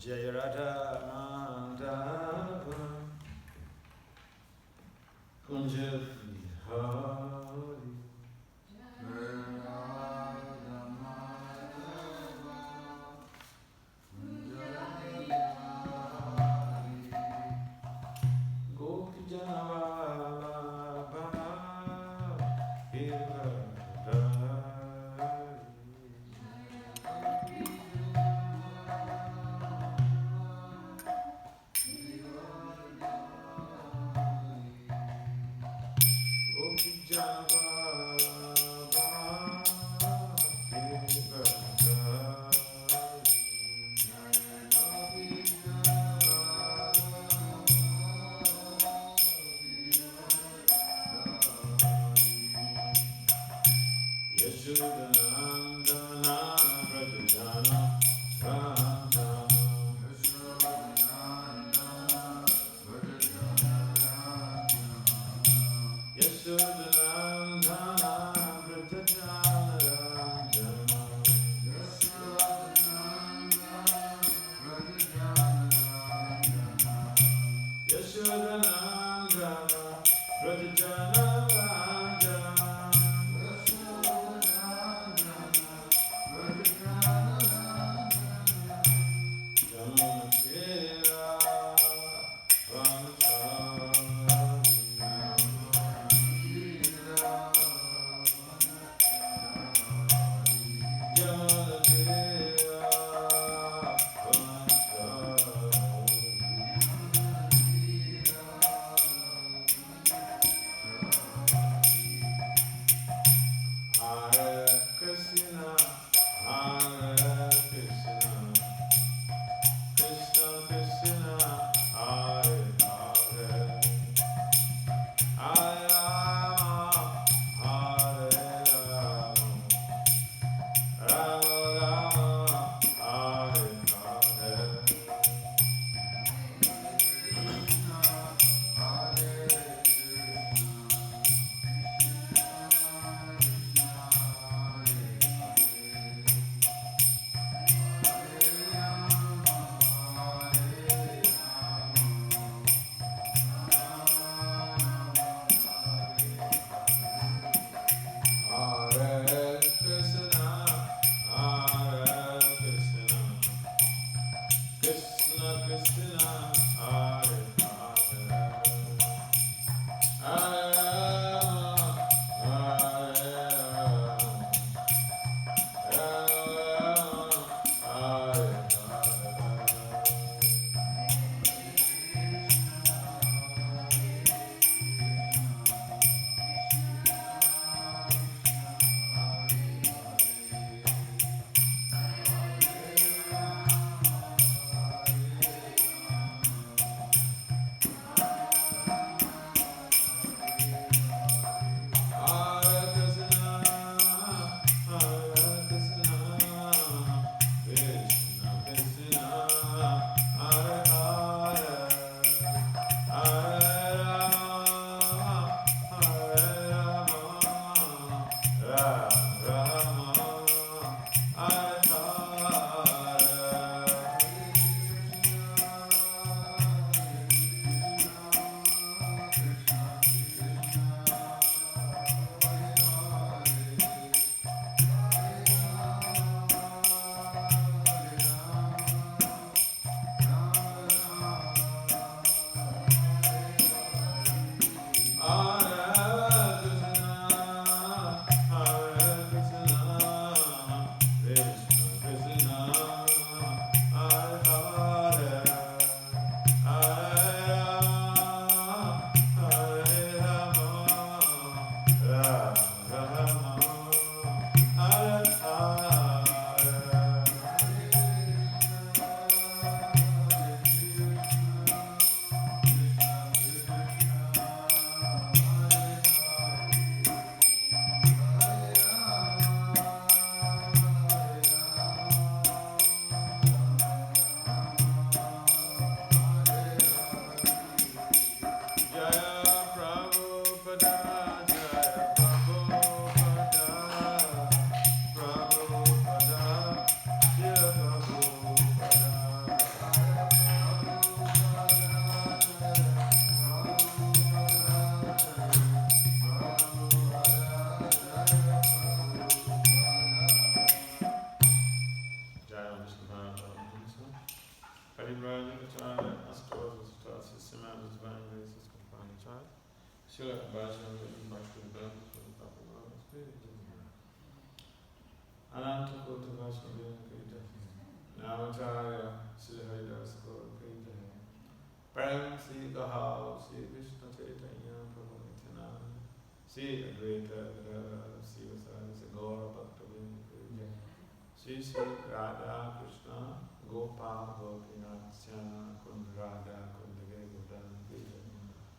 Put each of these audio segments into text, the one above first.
Jaya Radha Madhava Kunja Vihari Canto Bhakti Vasudeva Swami. Namacharya Sri Haridas Gaur Pritaya. Param Sri Gahal Sri Krishna Chaitanya Prabhu Nityananda. Sri Advaita Gadadhara Sri Vasari Gaur Bhakti Pritaya. Sri Sri Radha Krishna Gopal Gopinath Syama Kund Radha Kund Godan Pritaya.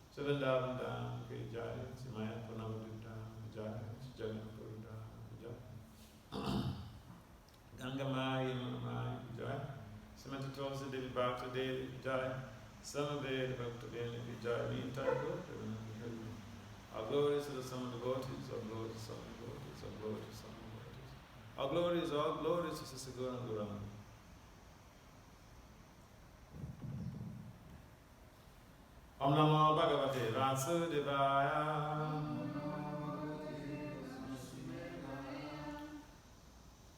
Sevendavan Dam Pritaya. Simaya Punavadidam Pritaya. Jagan Purudam Pritaya. Gangamai Yamamai Vijay, Samantha Tulsi Devi Bhakti Devi Vijay, Samaveda Bhakti Devi Vijay, the entire group, our glory is to the sum of devotees, our glory is some devotees, our glory is some devotees. Our glory is all glories to Sister Gauranga Gauranga. Om Namo Bhagavate Vasudevaya.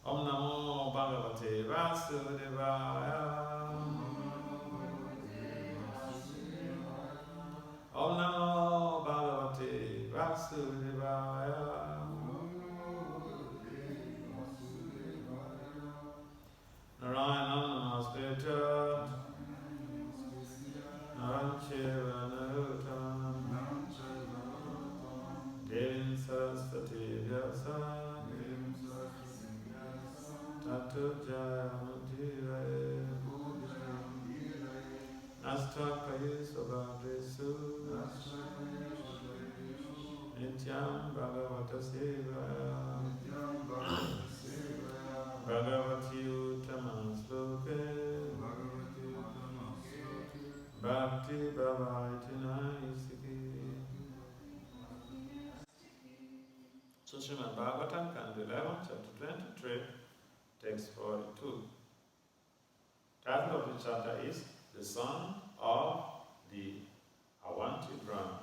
Om Namo Bhagavate Vasudevaya. Om Namo Bhagavate Vasudevaya. Narayanam Namaskritya Naram Chaiva Narottam Devim Saraswati Vyasa Tato Jayamudire Nastakaye Svabhadresu Nityam Bhagavata Sevaya Bhagavati Uttama Sloke Bhakti Bhavaitina Isiki. So Srimad Bhagavatam, Canto 11, chapter 23, text 42. Title of the chapter is The Son of the Avanti Brahma.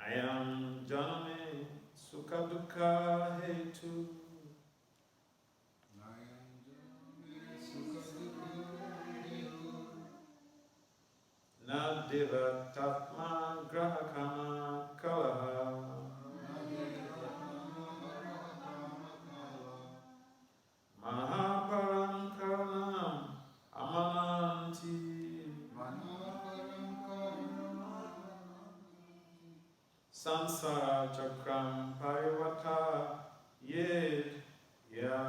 Ayam Janame Sukha Dukkha Hetu Nadeva Tatma Grahakama Kalaha Mahaparam Karanam Amananti Samsara Chakram Parivata Yed Ya.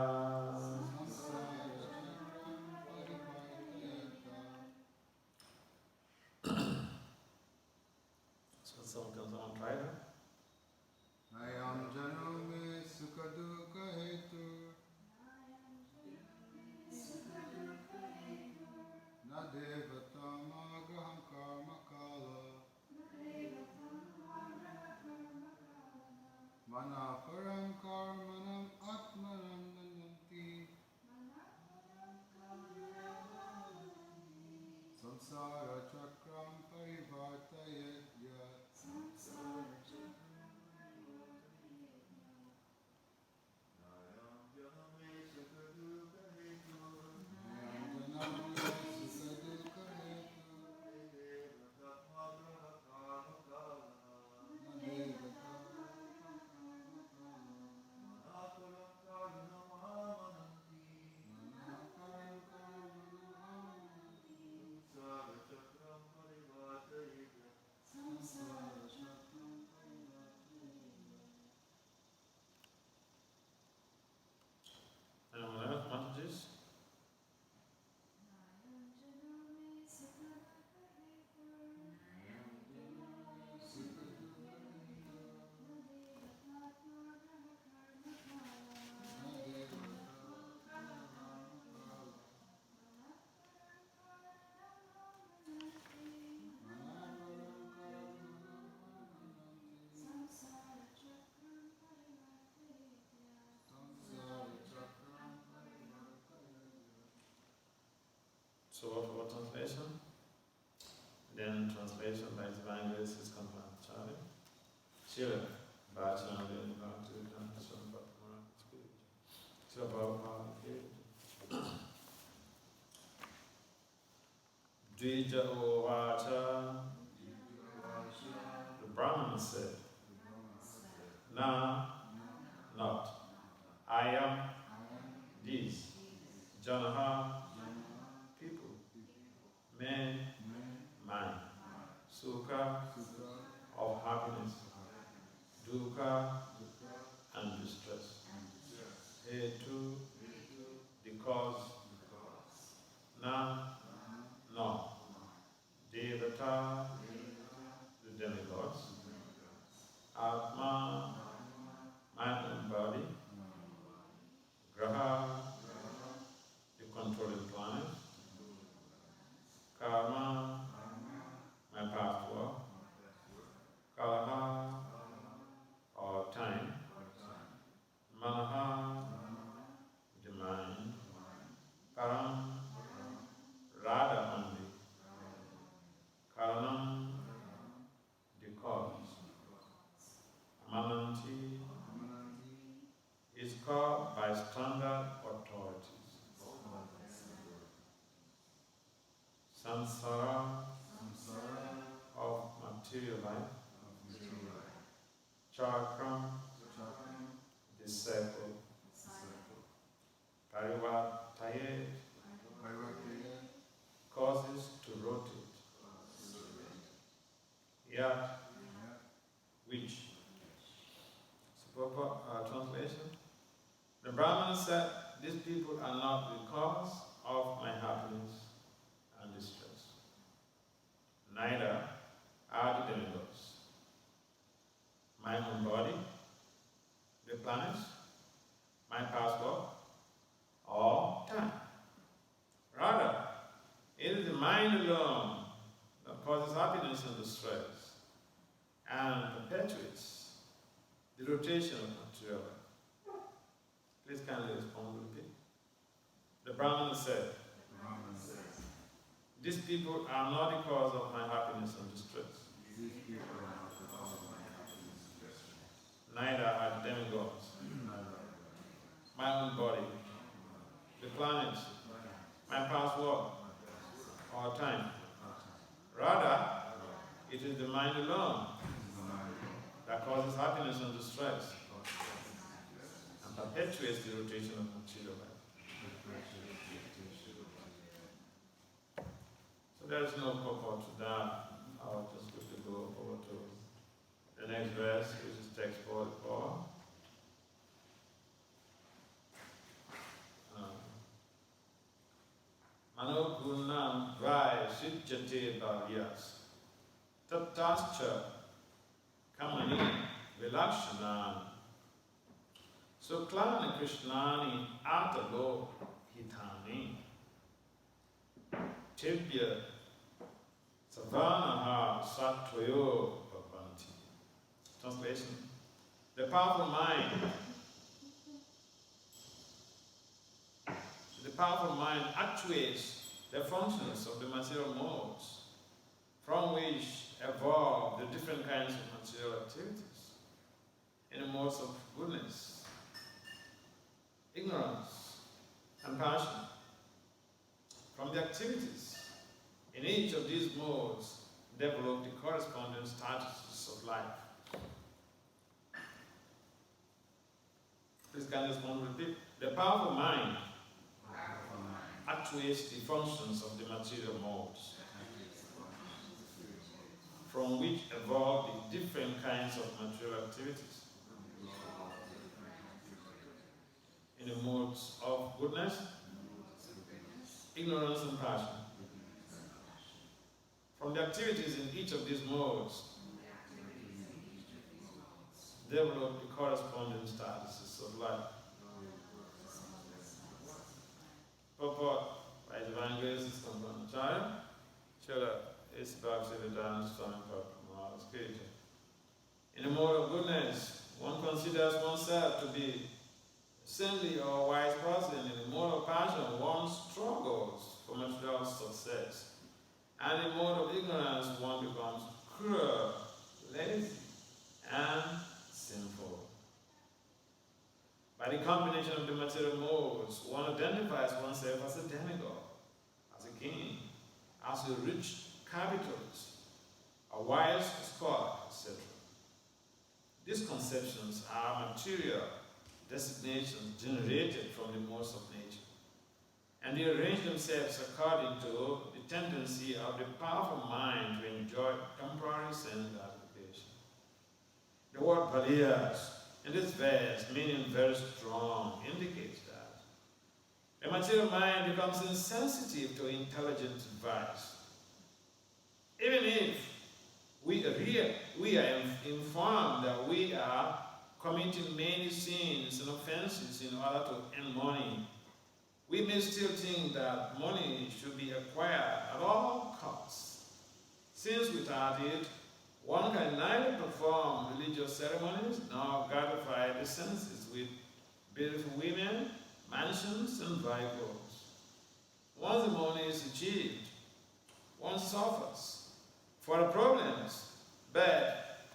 So someone try that? Ayam Janome Sukhaduka Hetu Nadevatama Graham Karma Kala Manaparam Karmanam Atmanam Nananti Samsara Chakram Parivartayadya. Anyone else want this? So what translation? Then translation by Divine Grace is Charlie. Shira Bhajana Bhakti Swami Bhakti Srila Prabhupada. Dvija Ovacha. The Brahman said, Na, not. I am these. Janaha, people. Men, mind. Sukha, of happiness. Dukkha, and distress. Hetu, the cause. Na, no. Devata, the demigods. Atma, mind and body. Graha, the controlling planet. Karma, my past work. Kalaha, or time. Manaha, the mind. Param, Radha only. Karanam, the cause. Mananti is called by standard authorities. Samsara, of material life. Chakram, disciple. Parivartaye, causes to rotate. Yat, which. So, proper translation. The Brahman said, these people are not the cause of my happiness and distress. Neither are the demigods. My own body, the planets, my past work, or time. Rather, it is the mind alone that causes happiness and distress and perpetuates the rotation of material life. Please kindly respond with it. The Brahman said, these people are not the cause of my happiness and distress. Neither are the demigods. My own body, the planets, my past work, or time. Rather, it is the mind alone that causes happiness and distress and perpetuates the rotation of material life. So there is no purport to that. I'll just quickly go over to the next verse, which is text 44. Manogunam vai sijjate bhavyas tatascha kamani vilakshanan suklani krishnani atalo hitani tibya savanaha satvayo bhavanti. Translation: the powerful mind actuates the functions of the material modes from which evolve the different kinds of material activities in the modes of goodness, ignorance, and passion. From the activities in each of these modes develop the corresponding statuses of life. Please can this one repeat? The powerful mind actuates the functions of the material modes, from which evolve the different kinds of material activities in the modes of goodness, ignorance, and passion. From the activities in each of these modes develop the corresponding statuses of life. Purport by Divine Grace is Kampanacharya, Srila Bhakti Vasudeva Swami. In the mode of goodness, one considers oneself to be a saintly or wise person. In the mode of passion, one struggles for material success. And in the mode of ignorance, one becomes cruel, lazy, and sinful. By the combination of the material modes, one identifies oneself as a demigod, as a king, as a rich capitalist, a wise scholar, etc. These conceptions are material designations generated from the modes of nature, and they arrange themselves according to the tendency of the powerful mind to enjoy temporary sense gratification. The word paliyas in this verse, meaning very strong, indicates that the material mind becomes insensitive to intelligent advice. Even if we are informed that we are committing many sins and offenses in order to earn money, we may still think that money should be acquired at all costs, since without it, one can neither perform religious ceremonies nor gratify the senses with beautiful women, mansions, and vehicles. Once the money is achieved, one suffers for the problems, but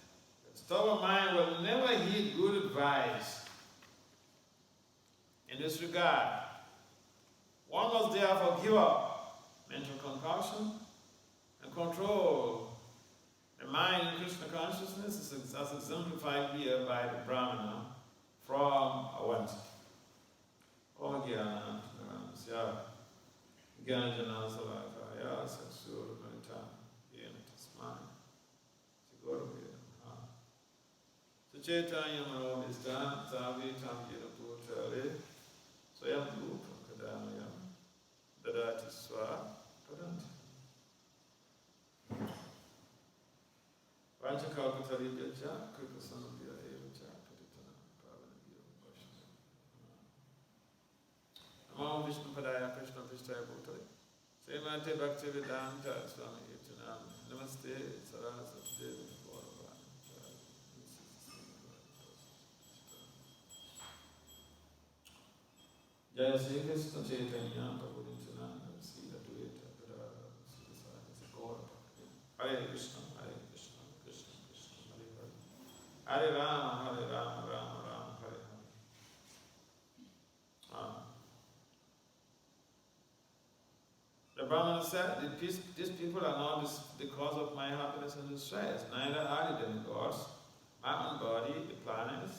the stubborn mind will never heed good advice. In this regard, one must therefore give up mental concoction and control the mind in Krishna consciousness, as exemplified here by the Brahmana from Avanti. Om Gyana Naramasya Gyana Jana Salakaya Saksur Manita Yena Tasmai Siguru Vedana. Suchetanya Manovistan Savi Tamkira Purchale Swayam Rupa Kadamayam Dadati Swa Padanti. Vanchakalpataribhyaja Kripasanubhya Evacha Patitana Pavanabhya Vashnava. Namo Vishnu Padaya Krishna Pishtaya Bhutale Srimad Bhakti Vasudeva Swami Yutanam Namaste Saraswati Devi Gauravani. Jaya Sri Krishna Chaitanya Prabhu Nityananda Sri Advaita Gadadhara Sri Saraswati Gauravani. Hare Krishna, Hare Krishna, Krishna Krishna, Hare Hare. Hare Rama, Hare Rama, Rama Rama, Hare Hare. The Brahmana said, these people are not the cause of my happiness and distress. Neither are the demigods, my own body, the planets,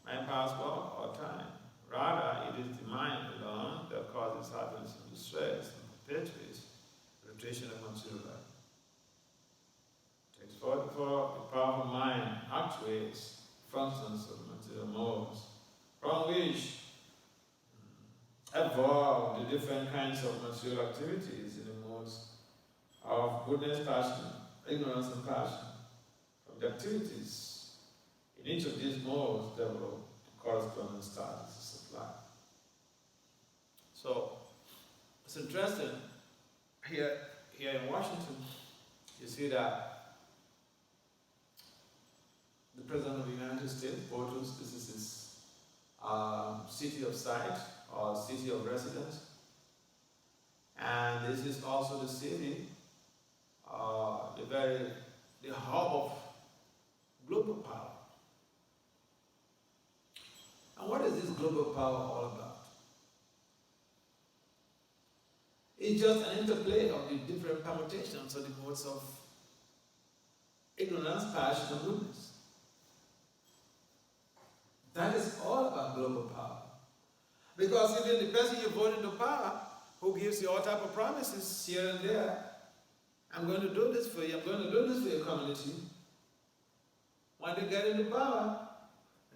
my passport, or time. Rather, it is the mind alone that causes happiness and distress and perpetuates the rotation of material life. Text 44, the powerful mind actuates functions of material modes, from which evolve the different kinds of material activities in the modes of goodness, passion, ignorance, and passion. From the activities in each of these modes develop the corresponding status of life. So it's interesting here in Washington, you see that the President of the United States, Portus, this is his city of sight or city of residence, and this is also the city, the hub of global power. And what is this global power all about? It's just an interplay of the different permutations of the modes of ignorance, passion, and goodness. That is all about global power. Because even the person you vote into power, who gives you all type of promises here and there, I'm going to do this for you, I'm going to do this for your community. When they get into power,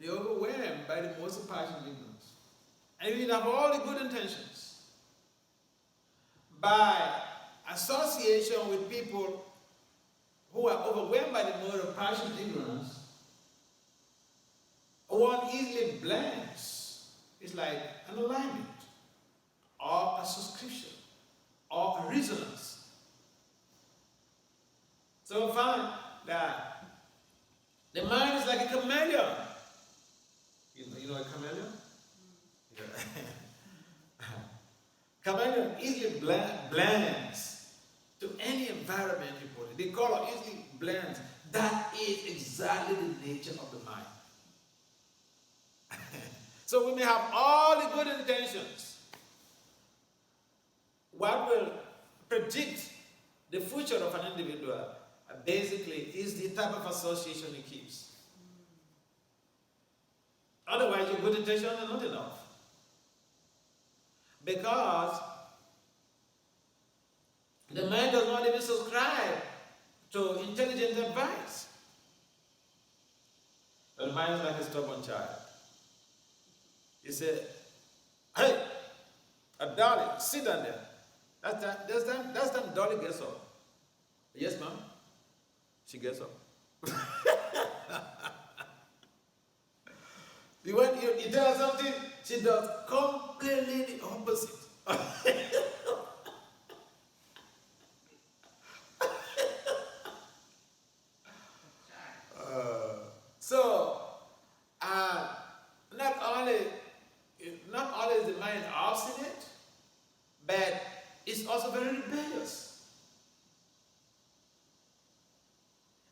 they're overwhelmed by the modes of passion and ignorance. And you have all the good intentions. By association with people who are overwhelmed by the mode of passion and ignorance, one easily blends. It's like an alignment, or a subscription, or a resonance. So we find that the mind is like a chameleon. You know a chameleon? Yeah. Chameleon easily blends to any environment you put it. The color easily blends. That is exactly the nature of the mind. So we may have all the good intentions. What will predict future of an individual basically is the type of association he keeps. Otherwise, your good intention is not enough. Because the mind does not even subscribe to intelligent advice. The mind is like a stubborn child. He said, hey, darling, sit down there. That's time Dolly gets up. Yes, ma'am. She gets up. When you tell her something, she does completely the opposite. Not only is the mind obstinate, but it's also very rebellious.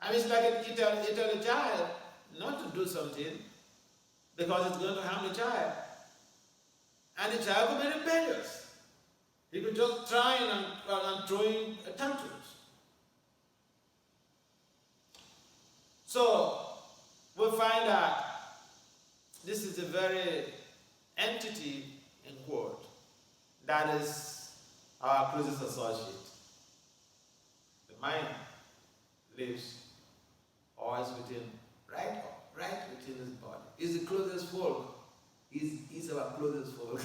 I mean, it's like you tell a child not to do something because it's going to harm the child. And the child could be rebellious. He could just try and throwing tantrums. So, we find that this is a very entity, in quote, that is our closest associate. The mind lives always within, right within his body. He's the closest folk. He's our closest folk.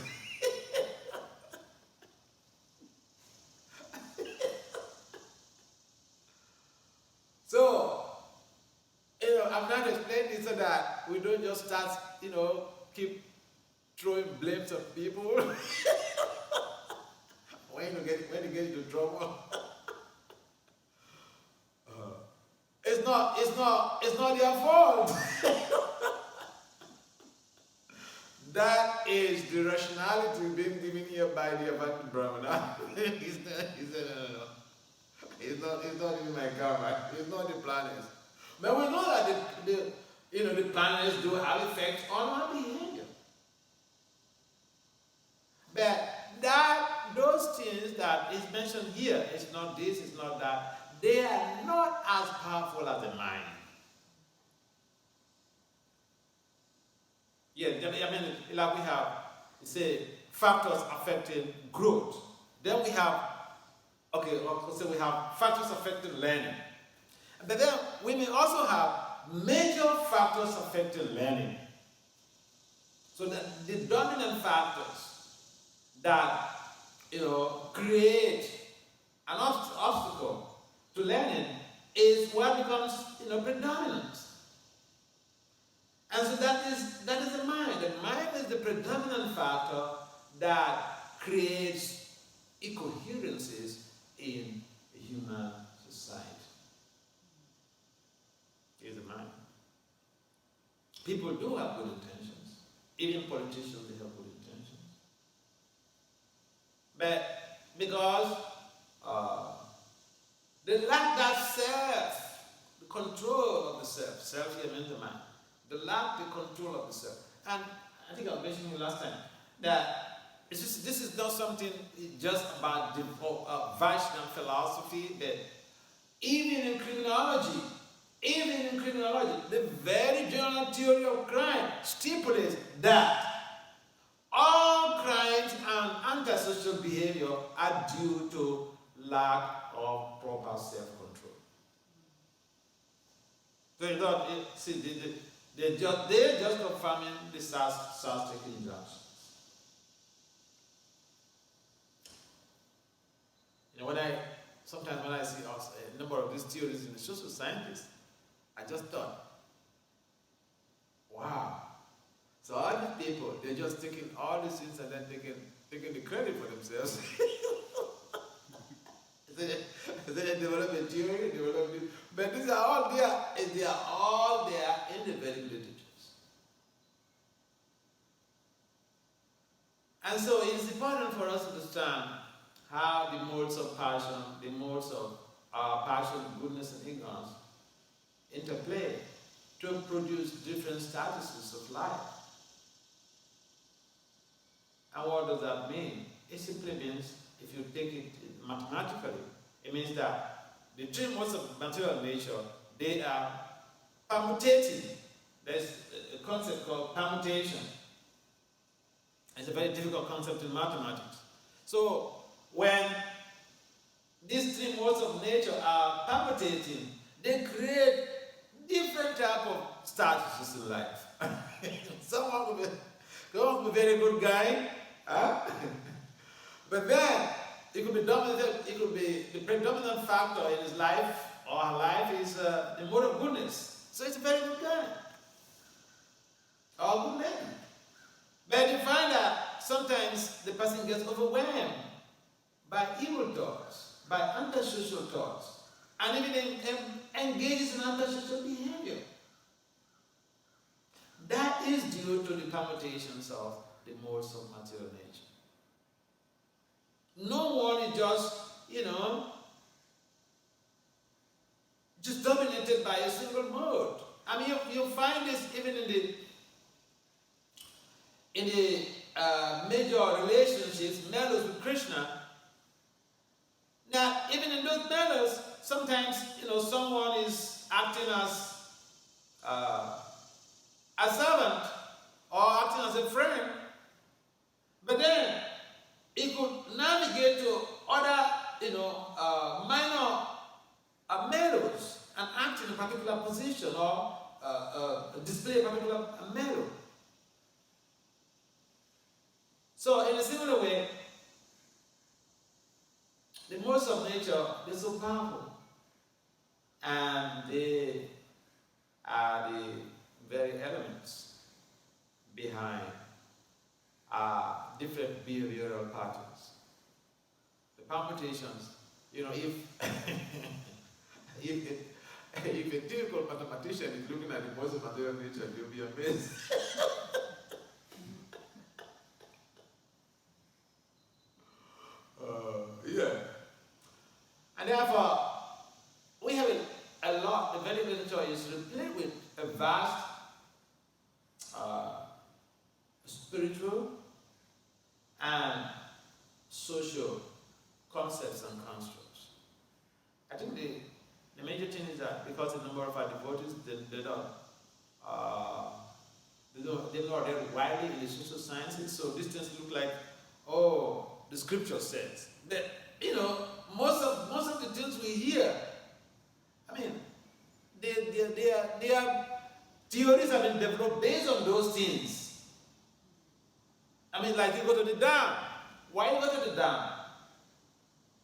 So, I'm not explaining this so that we don't just start, keep throwing blames on people when you get into trouble. It's not their fault. That is the rationality being given here by the Bhakti Brahmana. He said, no. It's not even my karma. It's not the planets. But we know that the planets do have effects on our behavior. But those things that is mentioned here, it's not this, it's not that, they are not as powerful as the mind. Yeah, I mean, like we have, say, factors affecting growth. Then we have, we have factors affecting learning. But then we may also have major factors affecting learning. So that the dominant factors that, create an obstacle to learning is what becomes, predominant. And so that is the mind. The mind is the predominant factor that creates incoherences in a human society. Is the mind. People do have good intentions. Even politicians, they have good intentions. But because they lack that self, the control of the self here means the mind. They lack the control of the self. And I think I mentioned it last time that this is not something just about the Vaishnava philosophy, but even in criminology, the very general theory of crime stipulates that all crimes and antisocial behavior are due to lack of proper self-control. So they're just confirming the Sanskrit injunctions. Sometimes when I see a number of these theories in the social sciences, I just thought, wow. So all these people, they're just taking all these things and then taking the credit for themselves. They develop a theory, but these are all there. They are all there in the very literatures. And so it's important for us to understand how the modes of passion, the modes of passion, goodness, and ignorance interplay to produce different statuses of life. And what does that mean? It simply means, if you take it mathematically, it means that the three modes of material nature, they are permutating. There's a concept called permutation. It's a very difficult concept in mathematics. So when these three modes of nature are permutating, they create different type of statuses in life. Someone will be a very good guy, but then it could be dominant. It could be the predominant factor in his life or her life is the mode of goodness. So it's a very good guy or good lady. But you find that sometimes the person gets overwhelmed by evil thoughts, by antisocial thoughts, and even engages in antisocial behavior. That is due to the permutations of the modes of material nature. No one is just dominated by a single mode. I mean, you find this even in the major relationships, mellows with Krishna. Now, even in those mellows, sometimes someone is acting as a servant or acting as a friend, but then he could navigate to other minor mellows and act in a particular position or display a particular mellow. So in a similar way, the modes of nature, they're so powerful, and they are the very elements behind different behavioral patterns. The permutations, if a typical mathematician is looking at the modes of material nature, you'll be amazed. And therefore, we have a lot. The Vedic literature is replete with a vast spiritual and social concepts and constructs. I think the major thing is that because the number of our devotees, they're not read widely in the social sciences, so these things look like, the scripture says. But most of the things we hear, I mean, their theories have been developed based on those things. I mean, like you go to the dam. Why you go to the dam?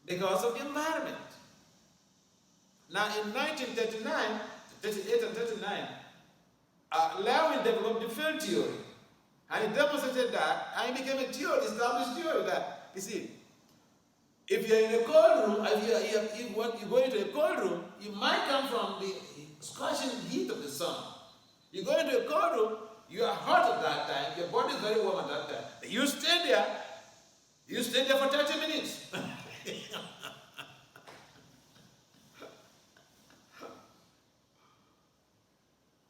Because of the environment. Now, in 1939, 38 and 39, Lewin developed the field theory. And he demonstrated that, and it became a theory, established theory that, you see, if you're in a cold room, if you go into a cold room, you might come from the scorching heat of the sun. You go into a cold room, you are hot at that time, your body is very warm at that time. You stay there for 30 minutes.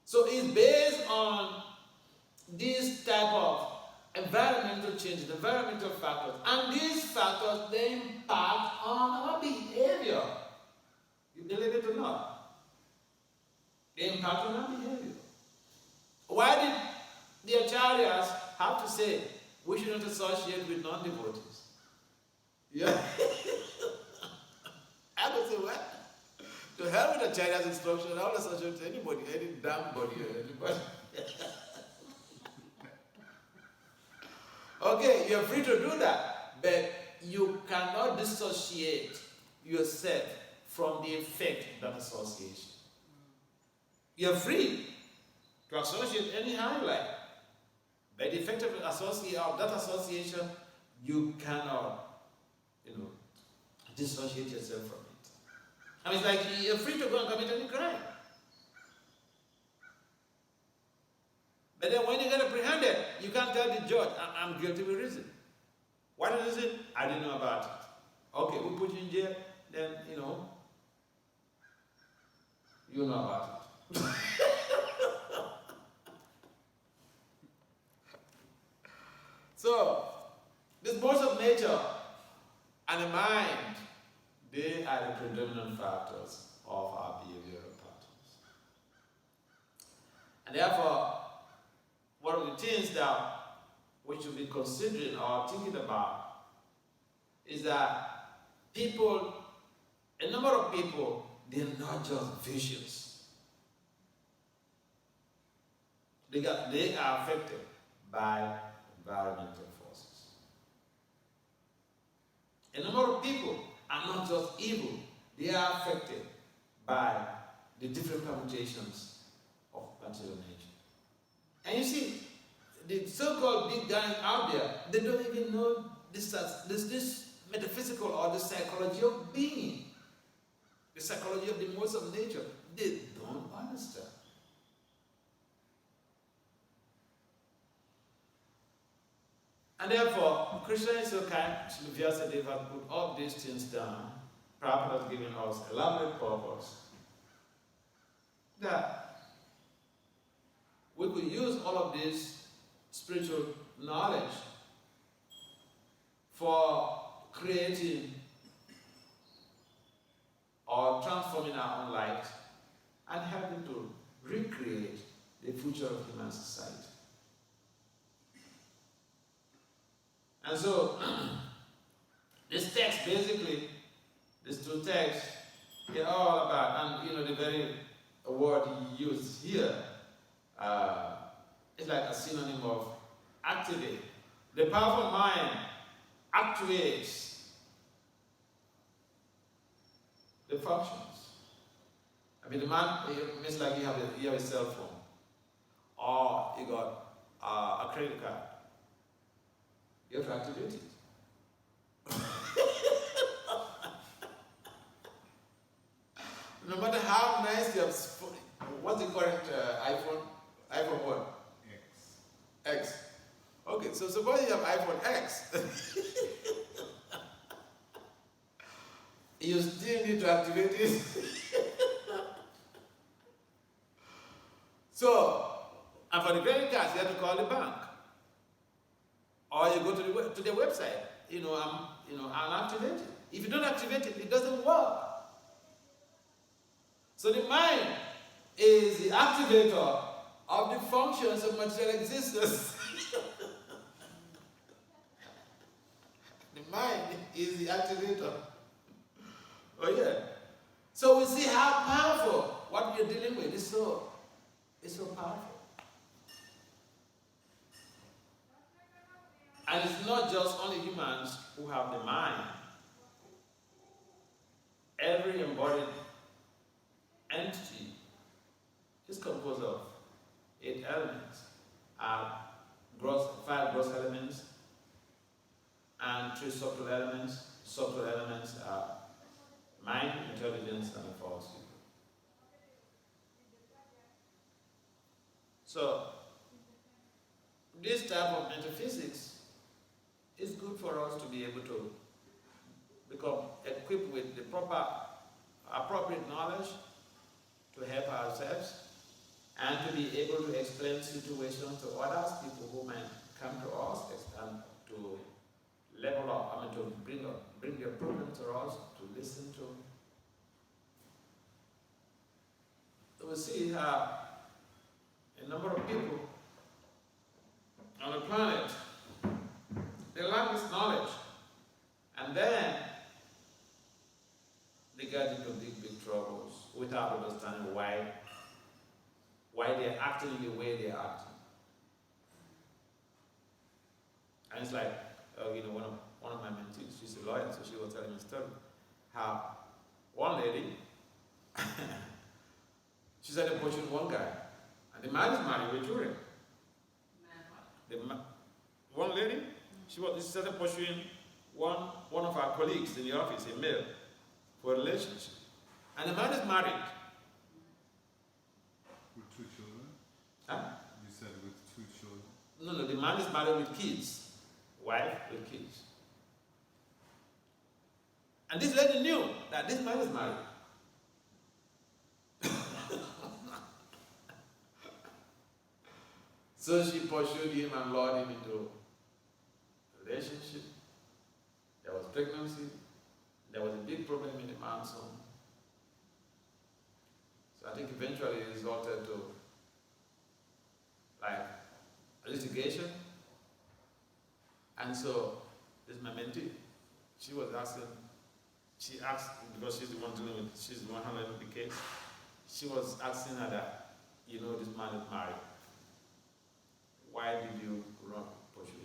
So it's based on this type of environmental changes, environmental factors, and these factors they impact on our behavior. You believe it or not? They impact on our behavior. Why did the acharyas have to say we should not associate with non-devotees? Yeah. I would say what? To hell with acharyas' instruction, I will associate with anybody, any damn body or anybody. Okay, you're free to do that, but you cannot dissociate yourself from the effect of that association. You're free to associate anyhow you like, but the effect of that association, you cannot, dissociate yourself from it. I mean, it's like you're free to go and commit any crime. But then when you get apprehended, you can't tell the judge, I'm guilty with reason. What is it? I didn't know about it. Okay, we put you in jail, then, you know about it. So, this force of nature and the mind, They are the predominant factors of our behavioral patterns. And therefore, one of the things that we should be considering or thinking about is that people, a number of people, they're not just vicious. They are affected by environmental forces. A number of people are not just evil, they are affected by the different permutations of material nature. And you see, the so-called big guys out there, they don't even know this metaphysical or the psychology of being, the psychology of the modes of nature. They don't understand. And therefore, Krishna is so kind, Srila Vyasadeva has put all these things down. Prabhupada has given us elaborate purpose that we could use all of this spiritual knowledge for creating or transforming our own lives and helping to recreate the future of human society. And so, this text basically, these two texts, they're all about, and the very word he used here, it's like a synonym of activate. The powerful mind actuates the functions. I mean, the man, it's like you have a cell phone, or you got a credit card. You have to activate it. No matter how nice you have, what's the current iPhone? iPhone what? X. Okay, so suppose you have iPhone X. You still need to activate it. So, and for the credit cards, you have to call the bank. Or you go to the website, and activate it. If you don't activate it, it doesn't work. So the mind is the activator of the functions of material existence. The mind is the activator. Oh yeah. So we see how powerful what we're dealing with is so powerful. And it's not just only humans who have the mind. Every embodied entity is composed of 8 elements. 5 gross elements and 3 subtle elements. Subtle elements are mind, intelligence, and false ego. So, this type of metaphysics is good for us to be able to become equipped with the appropriate knowledge to help ourselves and to be able to explain situations to others, people who might come to us and to level up, to bring their problems to us, to listen to. So we see how a number of people on the planet, they lack this knowledge, and then they get into big troubles without understanding why they're acting in the way they're acting. And it's like, one of my mentees, she's a lawyer, so she was telling me a story, how one lady, she said they pursued one guy, and the man is married with children. One lady, she started pursuing one of our colleagues in the office, a male, for a relationship. And the man is married. With 2 children? Huh? You said with 2 children? No, the man is married with kids. Wife with kids. And this lady knew that this man is married. So she pursued him and lured him into a relationship. There was pregnancy. there was a big problem in the monsoon. So I think eventually it resulted to like a litigation. And so this my mentee, she asked, because she's the one she's the one handling the case. She was asking her that, you know, this man is married. Why did you run pursue him?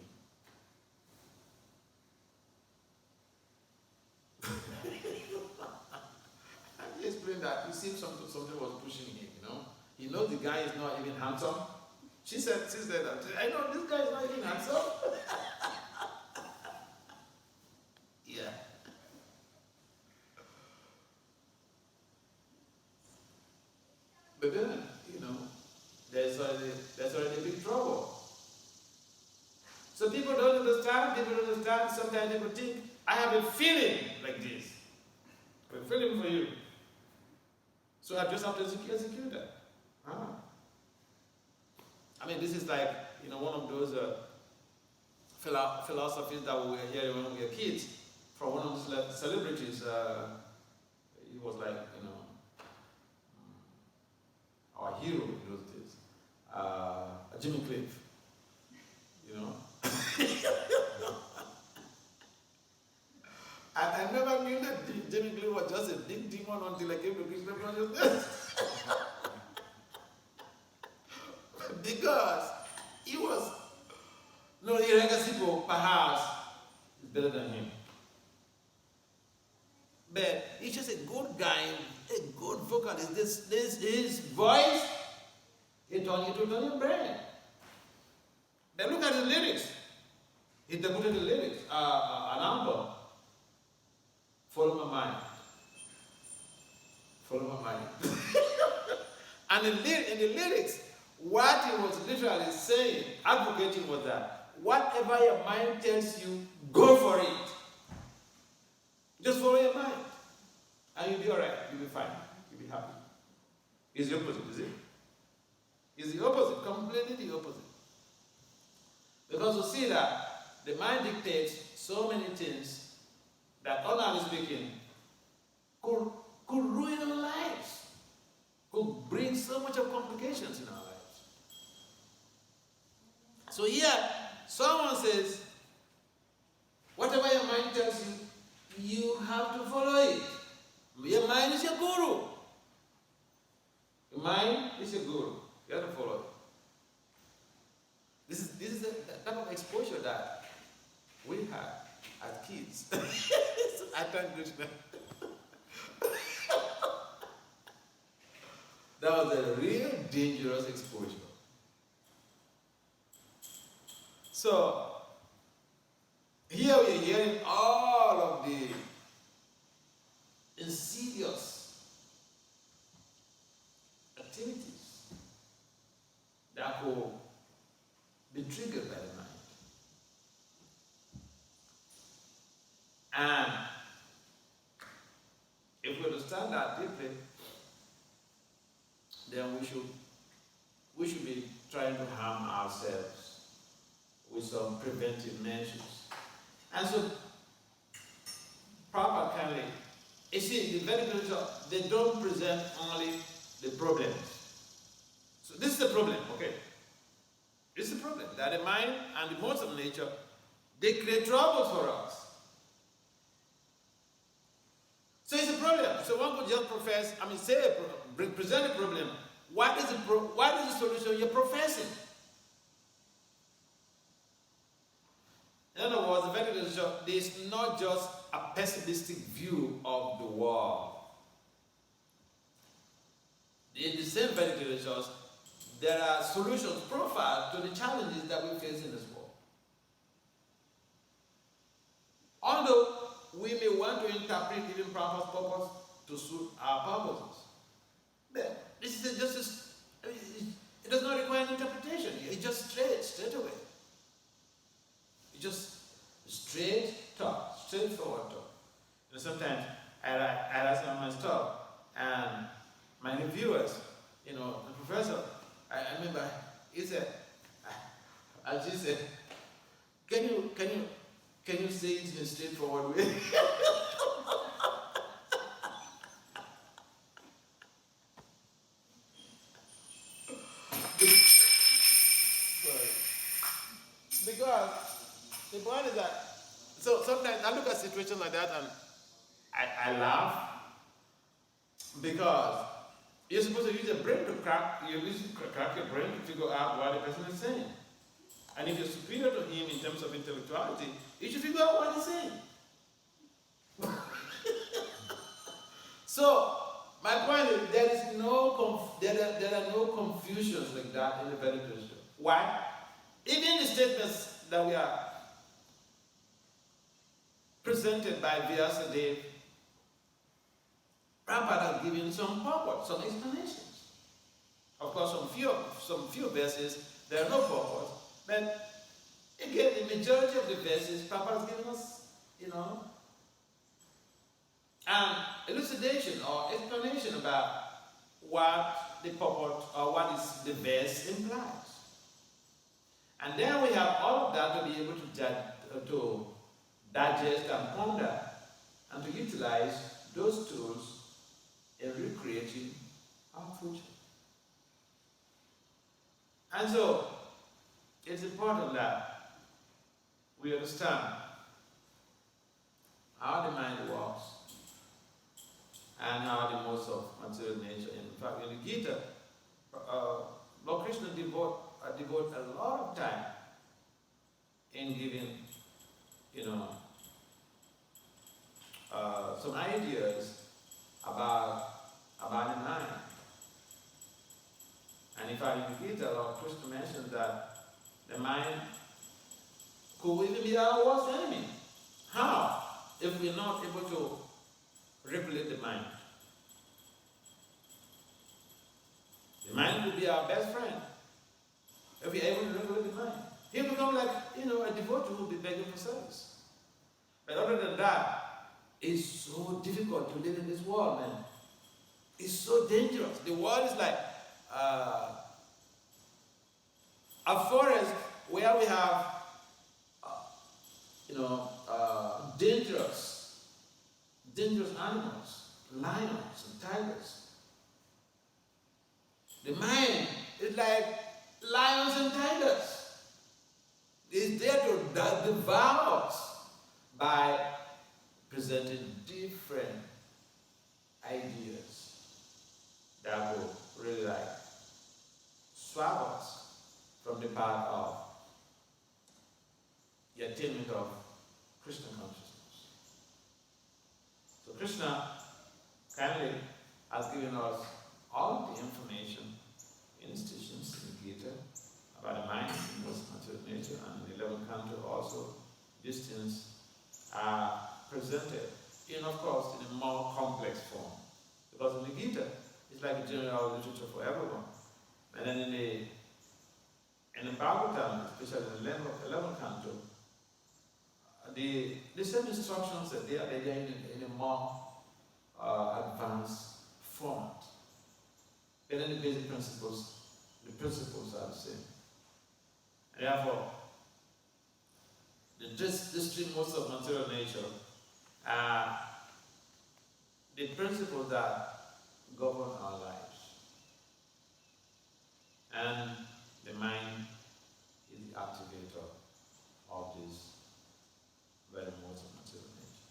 And he explained that he seemed something was pushing him, you know. He knows the guy is not even handsome. She said that, I know this guy is not even handsome. Yeah. But then, you know, there's already big trouble. So people don't understand, sometimes people think, I have a feeling like this. I have a feeling for you. So I just have to execute that. I mean, this is like, you know, one of those philosophies that we were hearing when we were kids from one of the celebrities. He was like, you know, our hero in those days, Jimmy Cliff, you know. And I never knew that Jimmy Cliff was just a big demon until I came to Krishna consciousness. Because he was, no, Iragasipo perhaps is better than him. But he's just a good guy, a good vocalist. His voice, it turns your brain. Then look at the lyrics. He debuted the lyrics, an album. Follow my mind. Follow my mind. And in the lyrics, what he was literally saying, advocating was that whatever your mind tells you, go for it. Just follow your mind. And you'll be alright. You'll be fine. You'll be happy. It's the opposite, is it? It's the opposite, completely the opposite. Because you see that the mind dictates so many things that, honestly speaking, could ruin our lives. Could bring so much of complications in our lives. So here, someone says, whatever your mind tells you, you have to follow it. Your mind is your guru. Your mind is your guru. You have to follow it. This is the type of exposure that we had as kids. I thank Krishna. That was a real dangerous exposure. So, here we are hearing all of the insidious activities that will be triggered by the mind. And if we understand that deeply, then we should be trying to harm ourselves with some preventive measures. And so, proper kindly, you see, the Vedic literature, they don't present only the problems. So this is the problem, okay? This is the problem, that the mind and the modes of nature, they create troubles for us. So it's a problem. So one could just present a problem. What is the solution you're professing? In other words, the Vedic literature is not just a pessimistic view of the world. In the same Vedic literatures, there are solutions profiled to the challenges that we face in this world. Although we may want to interpret even Prabhupada's purpose to suit our purposes, but this is just it does not require an interpretation. It's just straight away. It's just straight talk, straightforward talk. You know, sometimes I write some of my stuff, and my reviewers, you know, the professor, I remember he said, she said, can you say it in a straightforward way? like that, and I laugh because you're supposed to use your brain to crack your brain to figure out what the person is saying. And if you're superior to him in terms of intellectuality, you should figure out what he's saying. So, my point is, there are no confusions like that in the Vedic tradition. Why? Even the statements that we are presented by Vyasadeva, Prabhupada has given some purport, some explanations. Of course, some few verses, there are no purport. But again, the majority of the verses, Prabhupada has given us, an elucidation or explanation about what the purport or what is the verse implies. And then we have all of that to be able to digest and ponder and to utilize those tools in recreating our future. And so, it's important that we understand how the mind works and how the modes of material nature. In fact, in the Gita, Lord Krishna devote a lot of time in giving, some ideas about the mind. And in fact, in the Gita, Lord Krishna mentions that the mind could even be our worst enemy. How? If we're not able to regulate the mind. The mind will be our best friend if we're able to regulate the mind. He'll become like, a devotee who will be begging for service. But other than that, it's so difficult to live in this world, man. It's so dangerous. The world is like a forest where we have, dangerous animals, lions and tigers. The mind is like lions and tigers. It's there to devour us by presenting different ideas that will really swab us from the path of the attainment of Krishna consciousness. So Krishna kindly has given us all the information in his teachings in the Gita about the mind and its material nature, and in the 11th Canto also these things are presented in a more complex form. Because in the Gita, it's like a general literature for everyone. And then in the Bhagavatam, especially in the 11th Canto, the same instructions that they are in a more advanced format. But then the basic principles are the same. And therefore, the three modes of material nature are the principles that govern our lives. And the mind is the activator of these very modes of material nature.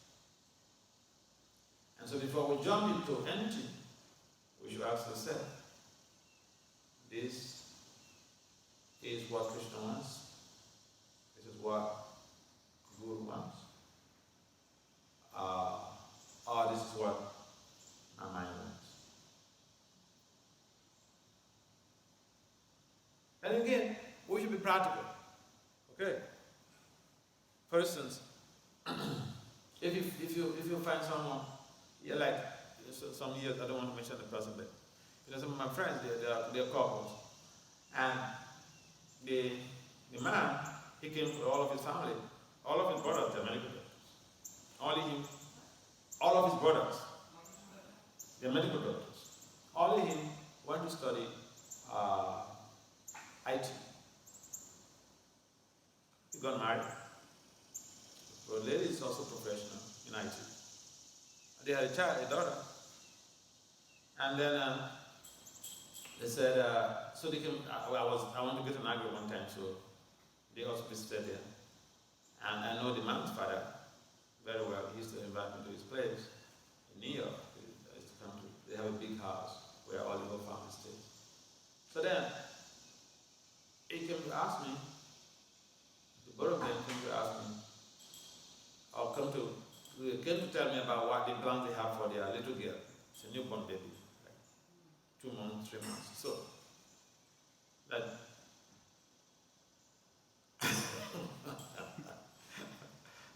And so before we jump into anything, we should ask ourselves, this is what Krishna wants. This is what Guru wants. Or this is what my mind wants. And again, we should be practical. Okay? For instance, if you find someone, you're like, some years, I don't want to mention the person, but some of my friends, they're couples. And the man, he came for all of his family, all of his brothers, they're medical doctors. Only him, all of his brothers, they're medical doctors. Only him went to study IT. He got married. The lady is also professional in IT. They had a daughter. And then they said, so they came, I want to get an agri one time, so they also visited there. And I know the man's father. very well. He used to invite me to his place in New York. I used to come to, they have a big house where Oliver Farmer stays. So then, he came to ask me, the both of them came to ask me, or came to tell me about what the plans they have for their little girl. It's a newborn baby, like 2 months, 3 months. So, that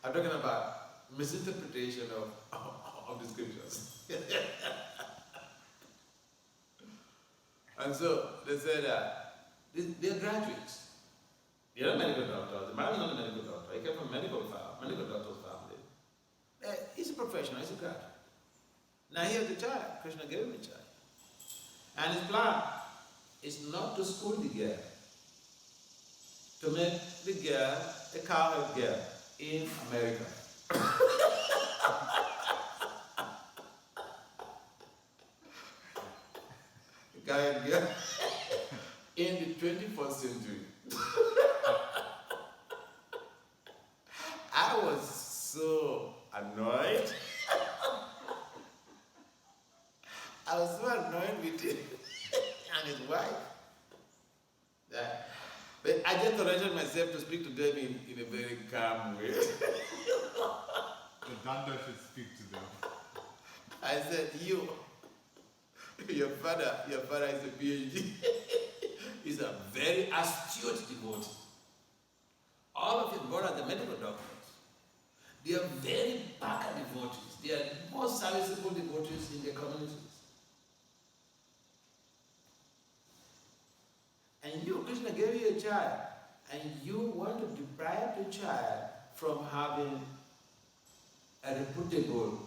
I'm talking about misinterpretation of the scriptures. And so they said that they're graduates. They're not medical doctors. The man is not a medical doctor. He came from medical doctor's family. He's a professional, he's a graduate. Now here's the child. Krishna gave him a child. And his plan is not to school the girl, to make the girl a cowherd girl in America. A cowherd girl in the 21st century. I was so annoyed. I was so annoyed with him and his wife. But I just arranged myself to speak to them in a very calm way. The Danda should speak to them. I said, your father is a PhD. He's a very astute devotee. All of his brothers are medical doctors. They are very baka devotees. They are most serviceable devotees in their communities. And you, Krishna gave you a child, and you want to deprive the child from having a reputable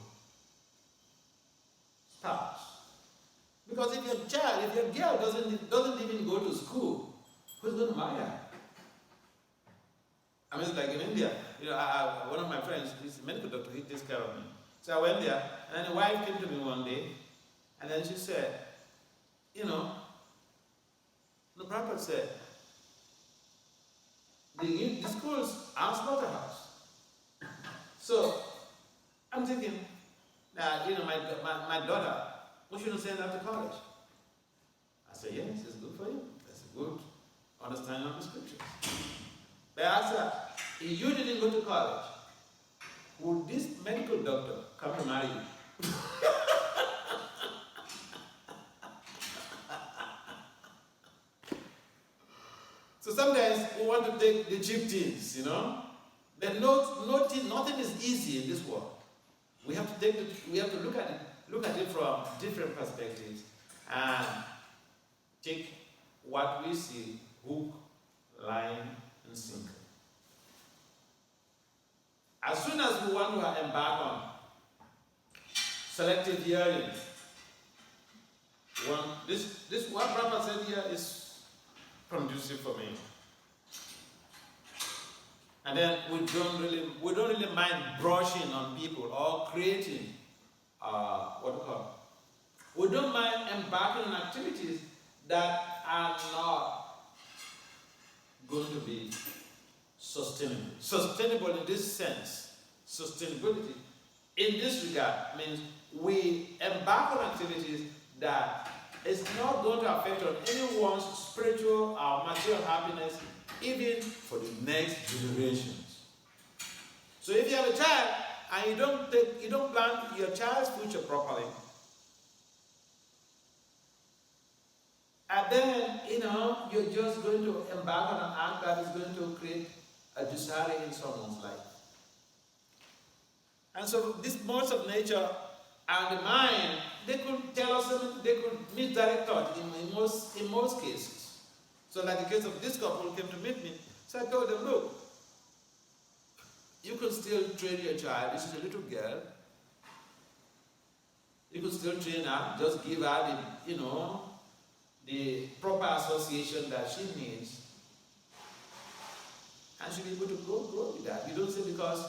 spouse. Because if your girl doesn't even go to school, who's going to marry her? I mean, it's like in India, one of my friends, he's a medical doctor, he takes care of me. So I went there, and then the wife came to me one day, and then she said, the Prabhupada said, the schools are slaughterhouse. So I'm thinking that, my daughter, we shouldn't send her to college. I said, yes, it's good for you. That's a good understanding of the scriptures. But I said, if you didn't go to college, would this medical doctor come and marry you? So sometimes we want to take the cheap things, But nothing is easy in this world. We have to look at it from different perspectives and take what we see, hook, line, and sinker. As soon as we want to embark on selective hearing, this what Prabhupada said here is conducive for me. And then we don't really mind brushing on people or creating we don't mind embarking on activities that are not going to be sustainable. Sustainable in this sense, sustainability in this regard means we embark on activities that is not going to affect on anyone's spiritual or material happiness, even for the next generations. So if you have a child and you don't plan your child's future properly, and then you're just going to embark on an act that is going to create a disarray in someone's life. And so these modes of nature and the mind, they could tell us something, they could misdirect us in most cases. So like the case of this couple who came to meet me, so I told them, look, you can still train your child. This is a little girl. You can still train her, just give her the proper association that she needs. And she'll be able to grow with that. You don't say because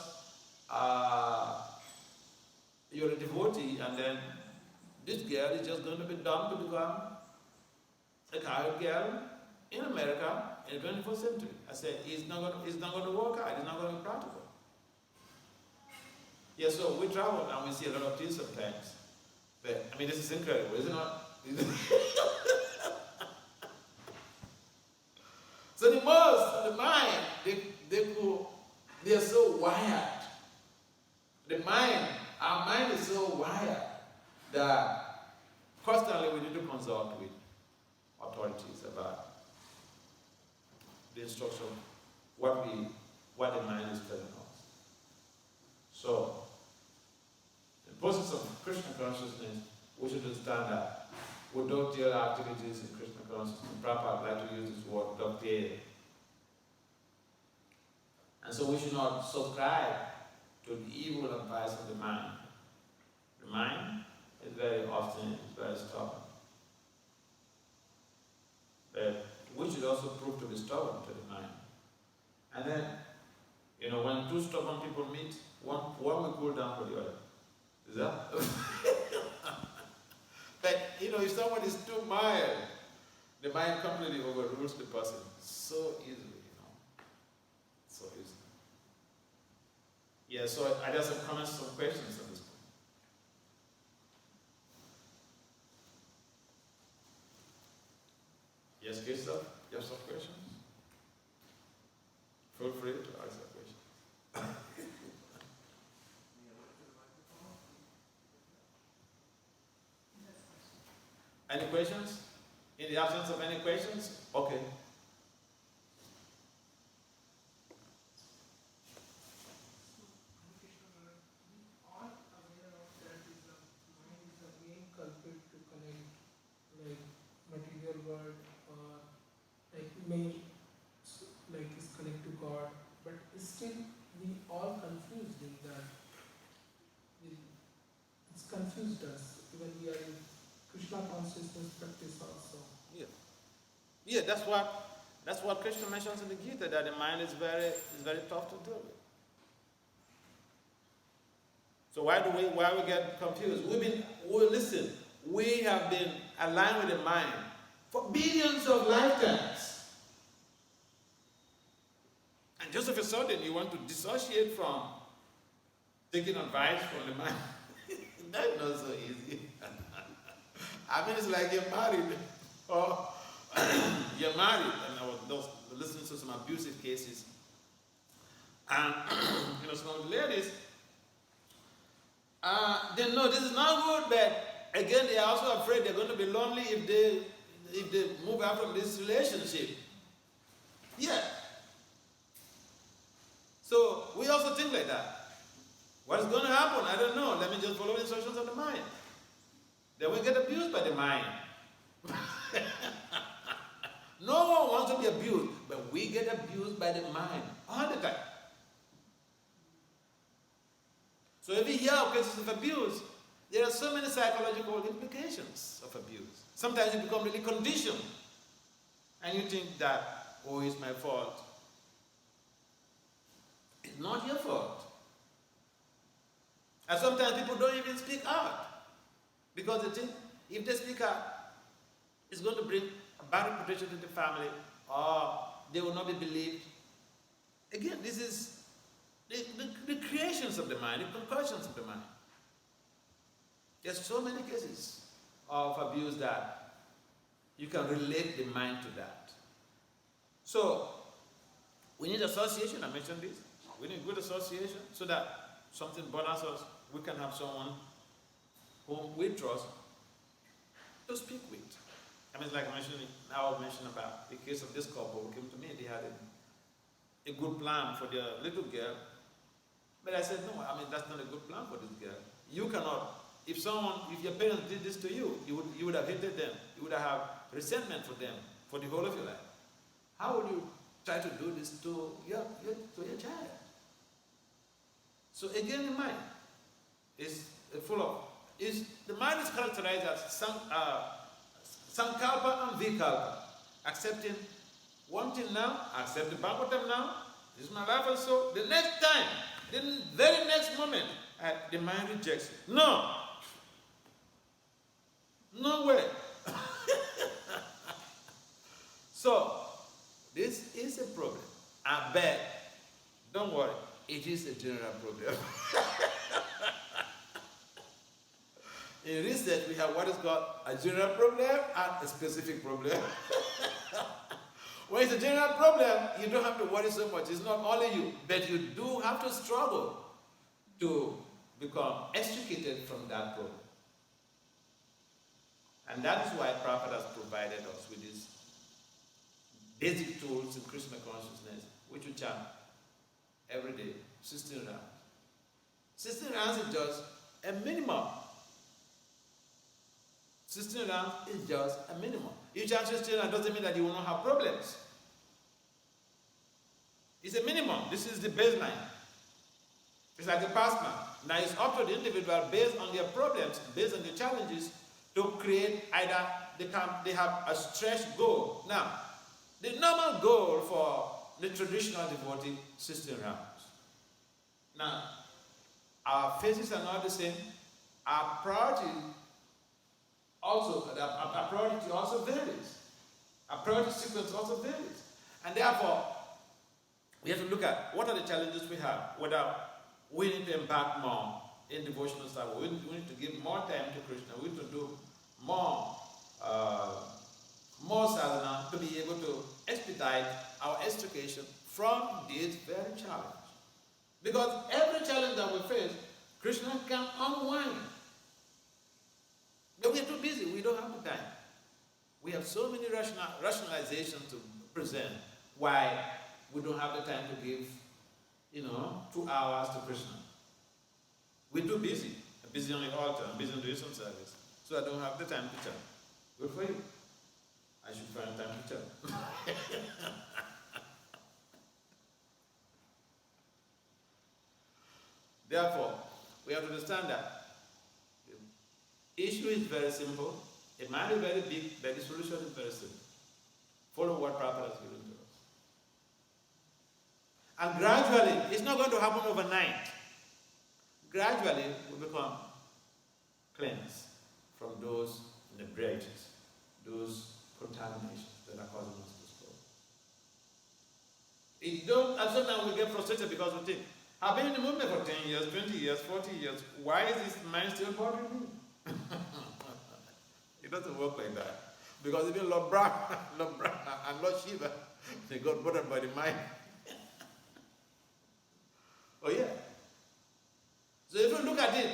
you're a devotee and then this girl is just going to be done to become a cowherd girl in America in the 21st century. I said, it's not going to work out. It's not going to be practical. Yeah, so we travel and we see a lot of things sometimes. But, I mean, this is incredible, is it not? So the mind, they are so wired. The mind, our mind is so wired that constantly we need to consult with authorities about the instruction, what the mind is telling us. So, the process of Krishna consciousness, we should understand that we don't deal activities in Krishna consciousness. Prabhupada like to use this word, doctor. And so we should not subscribe to the evil advice of the mind. The mind is very often very stubborn. But we should also prove to be stubborn to the mind. And then, when two stubborn people meet, one will cool down for the other. Is that? But, if someone is too mild, the mind completely overrules the person so easily, So easily. Yeah, so I just have comments, some questions on this point. Yes, Gustav, you have some questions? Feel free to ask a question. Any questions? In the absence of any questions? Okay. Is connect to God, but still we all confused in that. It's confused us when we are in Krishna consciousness practice also. Yeah, that's what Krishna mentions in the Gita, that the mind is very tough to deal with. So why we get confused? Listen, we have been aligned with the mind for billions of lifetimes. And just of a sudden, you want to dissociate from taking advice from the mind. That's not so easy. I mean, it's like you're married, or you're married, and I was listening to some abusive cases, and some of the ladies, they know this is not good, but again, they are also afraid they're going to be lonely if they move out from this relationship. Yeah. So we also think like that. What is going to happen? I don't know. Let me just follow the instructions of the mind. Then we get abused by the mind. No one wants to be abused, but we get abused by the mind all the time. So if you hear of cases of abuse, there are so many psychological implications of abuse. Sometimes you become really conditioned, and you think that, oh, it's my fault. It's not your fault. And sometimes people don't even speak out because they think if they speak out, it's going to bring a bad reputation to the family, or they will not be believed. Again, this is the creations of the mind, the concoctions of the mind. There's so many cases of abuse that you can relate the mind to that. So, we need association, I mentioned this. We need good association so that something bothers us, we can have someone whom we trust to speak with. I mean, like I mentioned, now I mentioned about the case of this couple who came to me. They had a good plan for their little girl. But I said, no, I mean, that's not a good plan for this girl. You cannot, if your parents did this to you, you would have hated them. You would have resentment for them for the whole of your life. How would you try to do this to your child? So again, the mind is the mind is characterized as sankalpa and vikalpa. Accepting one thing now, accept the Bhagavatam now, this is my life also. The next time, the very next moment, the mind rejects it. No. No way. So, this is a problem. I beg, don't worry. it is a general problem. In research, we have what is called a general problem and a specific problem. When it's a general problem, you don't have to worry so much. It's not only you, but you do have to struggle to become extricated from that problem. And that is why Prabhupada has provided us with these basic tools in Krishna consciousness, which we chant every day, 16 rounds. 16 rounds is just a minimum. 16 rounds is just a minimum. You chant 16 rounds doesn't mean that you will not have problems. It's a minimum. This is the baseline. It's like a passman. Now it's up to the individual based on their problems, based on their challenges, to create either they have a stretch goal. Now, the normal goal for the traditional devotee, 16 rounds. Now, our phases are not the same. Our priority also varies. Our priority sequence also varies. And therefore, we have to look at what are the challenges we have, whether we need to embark more in devotional service. We need to give more time to Krishna. We need to do more sadhana to be able to expedite our extrication from this very challenge. Because every challenge that we face, Krishna can unwind. But we are too busy. We don't have the time. We have so many rationalizations to present why we don't have the time to give, 2 hours to Krishna. We're too busy. I'm busy on the altar. I'm busy on doing some service. So I don't have the time to chant. Good for you. I should find time to chant. Therefore, we have to understand that the issue is very simple. It might be very big, but the solution is very simple. Follow what Prabhupada has given to us. And gradually, it's not going to happen overnight. Gradually, we become cleansed from those inebriations, those contaminations that are causing us to struggle. And sometimes we get frustrated because we think, I've been in the movement for 10 years, 20 years, 40 years. Why is this mind still bothering me? It doesn't work like that. Because even Lord Brahma and Lord Shiva, they got bothered by the mind. Oh yeah. So if you look at it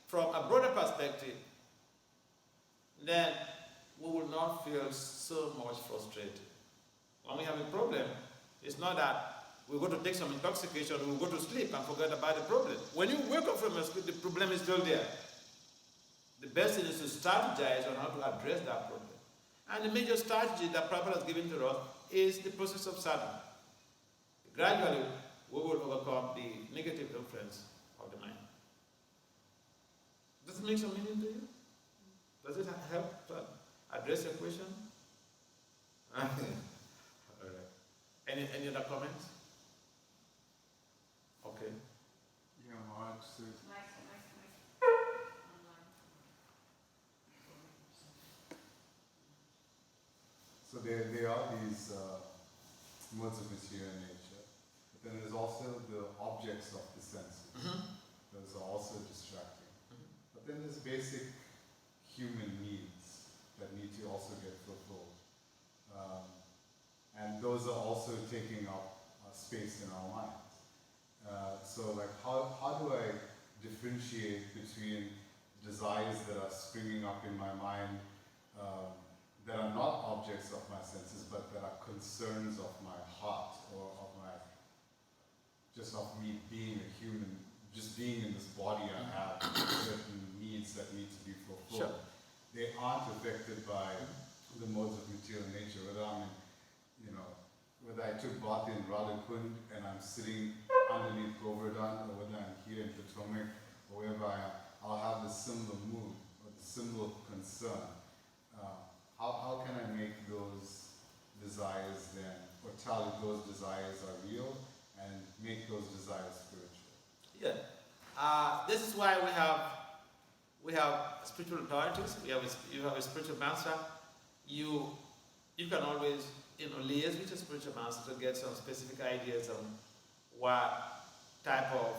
from a broader perspective, then we will not feel so much frustrated. When we have a problem, it's not that we're going to take some intoxication, we'll go to sleep and forget about the problem. When you wake up from a sleep, the problem is still there. The best thing is to strategize on how to address that problem. And the major strategy that Prabhupada has given to us is the process of sadhana. Gradually, we will overcome the negative influence of the mind. Does it make some meaning to you? Does it help to address your question? All right. Any other comments? Okay. Yeah, Maharaj says. So there are these modes of material nature, but then there's also the objects of the senses. Mm-hmm. Those are also distracting. Mm-hmm. But then there's basic human needs that need to also get fulfilled. And those are also taking up space in our minds. So like how do I differentiate between desires that are springing up in my mind that are not objects of my senses, but that are concerns of my heart, or of me being a human, just being in this body I have certain needs that need to be fulfilled. Sure. They aren't affected by the modes of material nature, whether I'm in, whether I took bath in Radhakund and I'm sitting underneath Govardhan, or whether I'm here in Potomac, or wherever I am, I'll have the similar mood, or the similar concern. How can I make those desires then, or tell if those desires are real, and make those desires spiritual? Yeah. This is why we have spiritual authorities. You have a spiritual master. You can always liaise with a spiritual master to get some specific ideas on what type of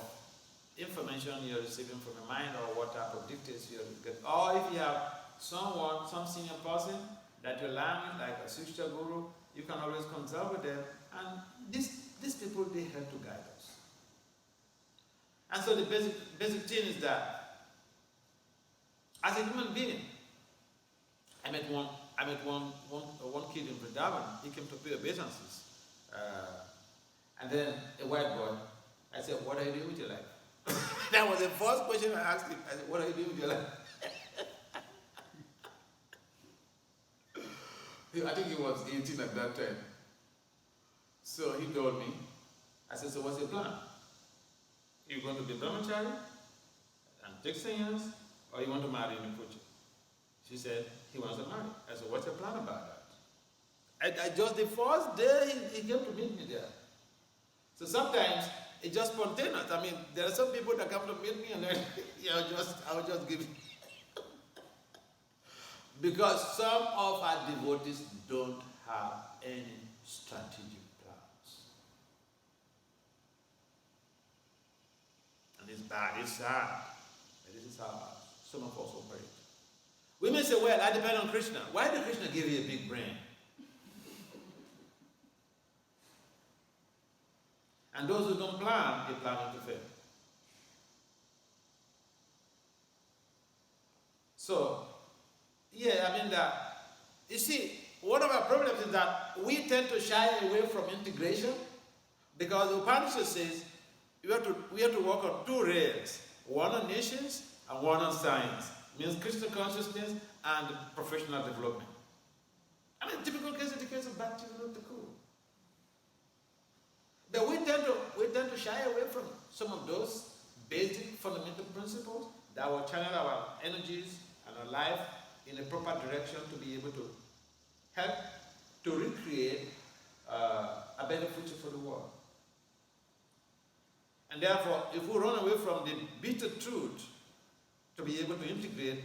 information you're receiving from your mind or what type of dictates you're getting. Or if you have someone, some senior person that you learn with, like a Siksha Guru, you can always consult with them. And these people, they help to guide us. And so the basic thing is that, as a human being, I met one kid in Vrindavan. He came to pay obeisances. And then a white boy, I said, "What are you doing with your life?" That was the first question I asked him. I said, "What are you doing with your life?" I think he was 18 at that time. So he told me, I said, "So what's your plan? You going to be brahmachari and take seniors, or you want to marry in the future?" She said, he wants to marry. I said, "What's your plan about that?" I just the first day he came to meet me there. So sometimes it's just spontaneous. I mean, there are some people that come to meet me and then I'll just give it. Because some of our devotees don't have any strategic plans. And it's bad, it's sad. But this is how some of us operate. We may say, "Well, I depend on Krishna." Why did Krishna give you a big brain? And those who don't plan, they plan to fail. So, yeah, I mean that, you see, one of our problems is that we tend to shy away from integration because the Upanishad says we have to work on two rails, one on nations and one on science. It means Krishna consciousness and professional development. I mean, typical case is the case of Bhakti Vasudeva Swami. But we tend to shy away from some of those basic fundamental principles that will channel our energies and our life in a proper direction to be able to help to recreate a better future for the world. And therefore, if we run away from the bitter truth to be able to integrate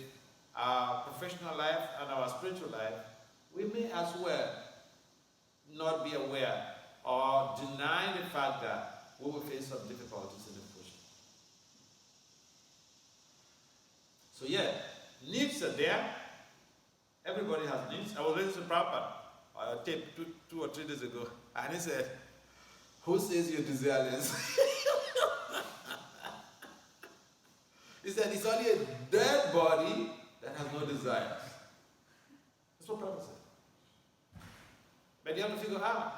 our professional life and our spiritual life, we may as well not be aware or deny the fact that we will face some difficulties in the future. So yeah, needs are there. Everybody has needs. I was listening to Prabhupada tape 2 or 3 days ago, and he said, "Who says you're desireless?" He said, "It's only a dead body that has no desire." That's what Prabhupada said. But you have to figure out,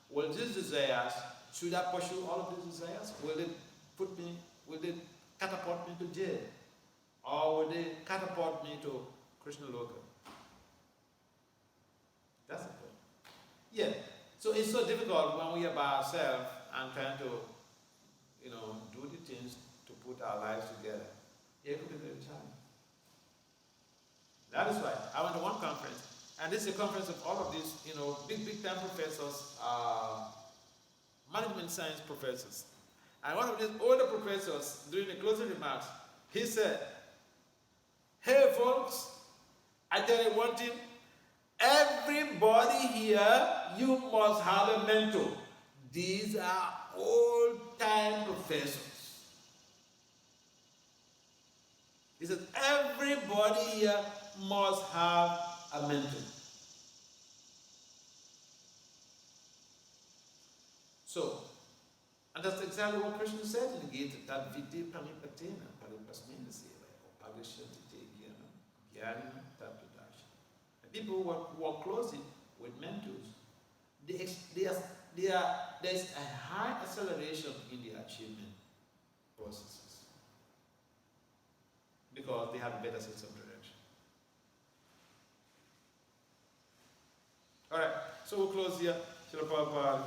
will these desires, should I pursue all of these desires? Will they catapult me to jail? Or will they catapult me to Krishna Loka? That's the point. Yeah. So it's so difficult when we are by ourselves and trying to, do the things to put our lives together. It could be very challenging. That is why I went to one conference, and this is a conference of all of these, big time professors, management science professors. And one of these older professors, during the closing remarks, he said, "Hey folks, I tell you one thing, everybody here, you must have a mentor. These are old-time professors." He said, everybody here must have a mentor. So, and that's exactly what Krishna said in the Gita, that vidi pranipatena paripasmena seva, upagashati jnana tattvadarshana. The people who work closely with mentors, there's a high acceleration in the achievement processes because they have a better sense of direction. All right, so we'll close here. Srila Prabhupada.